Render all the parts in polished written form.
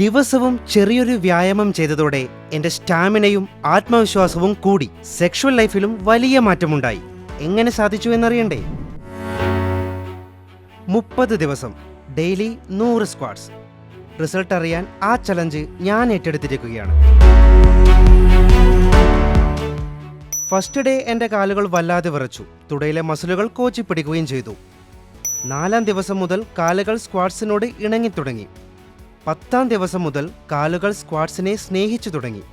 ദിവസവും ചെറിയൊരു വ്യായാമം ചെയ്തതോടെ എൻ്റെ സ്റ്റാമിനയും ആത്മവിശ്വാസവും കൂടി. സെക്ഷുവൽ ലൈഫിലും വലിയ മാറ്റമുണ്ടായി. എങ്ങനെ സാധിച്ചു എന്നറിയണ്ടേ? 30 ദിവസം ഡെയിലി 100 സ്ക്വാട്സ്. റിസൾട്ട് അറിയാൻ ആ ചലഞ്ച് ഞാൻ ഏറ്റെടുത്തിരിക്കുകയാണ്. ഫസ്റ്റ് ഡേ എൻ്റെ കാലുകൾ വല്ലാതെ വിറച്ചു. തുടയിലെ മസിലുകൾ കോച്ചിപ്പിടിക്കുകയും ചെയ്തു. 4-ാം ദിവസം മുതൽ കാലുകൾ സ്ക്വാട്സിനോട് ഇണങ്ങിത്തുടങ്ങി. 10-ാം ദിവസം മുതൽ കാലുകൾ സ്ക്വാട്സിനെ സ്നേഹിച്ചു തുടങ്ങി.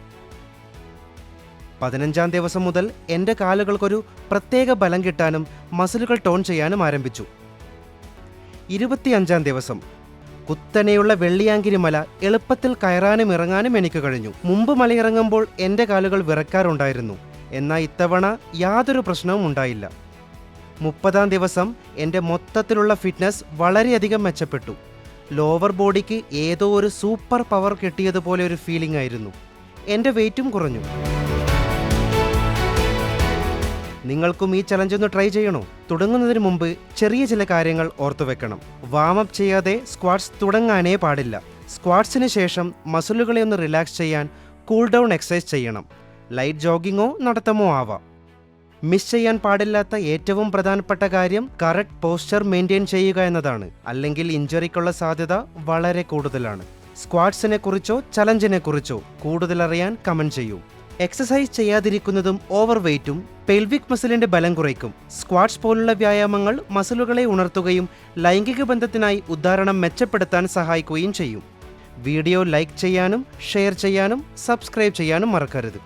15-ാം ദിവസം മുതൽ എൻ്റെ കാലുകൾക്കൊരു പ്രത്യേക ബലം കിട്ടാനും മസിലുകൾ ടോൺ ചെയ്യാനും ആരംഭിച്ചു. 25-ാം ദിവസം കുത്തനെയുള്ള വെള്ളിയാങ്കിരി മല എളുപ്പത്തിൽ കയറാനും ഇറങ്ങാനും എനിക്ക് കഴിഞ്ഞു. മുമ്പ് മലയിറങ്ങുമ്പോൾ എൻ്റെ കാലുകൾ വിറക്കാറുണ്ടായിരുന്നു. എന്നാൽ ഇത്തവണ യാതൊരു പ്രശ്നവും ഉണ്ടായില്ല. 30-ാം ദിവസം എൻ്റെ മൊത്തത്തിലുള്ള ഫിറ്റ്നസ് വളരെയധികം മെച്ചപ്പെട്ടു. ലോവർ ബോഡിക്ക് ഏതോ ഒരു സൂപ്പർ പവർ കിട്ടിയതുപോലെ ഒരു ഫീലിംഗ് ആയിരുന്നു. എൻ്റെ വെയിറ്റും കുറഞ്ഞു. നിങ്ങൾക്കും ഈ ചലഞ്ച് ഒന്ന് ട്രൈ ചെയ്യണോ? തുടങ്ങുന്നതിന് മുമ്പ് ചെറിയ ചില കാര്യങ്ങൾ ഓർത്തുവെക്കണം. വാമപ്പ് ചെയ്യാതെ സ്ക്വാട്സ് തുടങ്ങാനേ പാടില്ല. സ്ക്വാട്സിന് ശേഷം മസിലുകളെ ഒന്ന് റിലാക്സ് ചെയ്യാൻ കൂൾ ഡൗൺ എക്സസൈസ് ചെയ്യണം. ലൈറ്റ് ജോഗിങ്ങോ നടത്തമോ ആവാം. മിസ് ചെയ്യാൻ പാടില്ലാത്ത ഏറ്റവും പ്രധാനപ്പെട്ട കാര്യം കറക്റ്റ് പോസ്ചർ മെയിൻറ്റെയിൻ ചെയ്യുക എന്നതാണ്. അല്ലെങ്കിൽ ഇഞ്ചറിക്കുള്ള സാധ്യത വളരെ കൂടുതലാണ്. സ്ക്വാട്സിനെ കുറിച്ചോ ചലഞ്ചിനെ കുറിച്ചോ കൂടുതൽ അറിയാൻ കമന്റ് ചെയ്യൂ. എക്സസൈസ് ചെയ്യാതിരിക്കുന്നതും ഓവർ വെയ്റ്റും പെൽവിക് മസിലിന്റെ ബലം കുറയ്ക്കും. സ്ക്വാട്സ് പോലുള്ള വ്യായാമങ്ങൾ മസിലുകളെ ഉണർത്തുകയും ലൈംഗിക ബന്ധത്തിനായി ഉദ്ധാരണം മെച്ചപ്പെടുത്താൻ സഹായിക്കുകയും ചെയ്യും. വീഡിയോ ലൈക്ക് ചെയ്യാനും ഷെയർ ചെയ്യാനും സബ്സ്ക്രൈബ് ചെയ്യാനും മറക്കരുത്.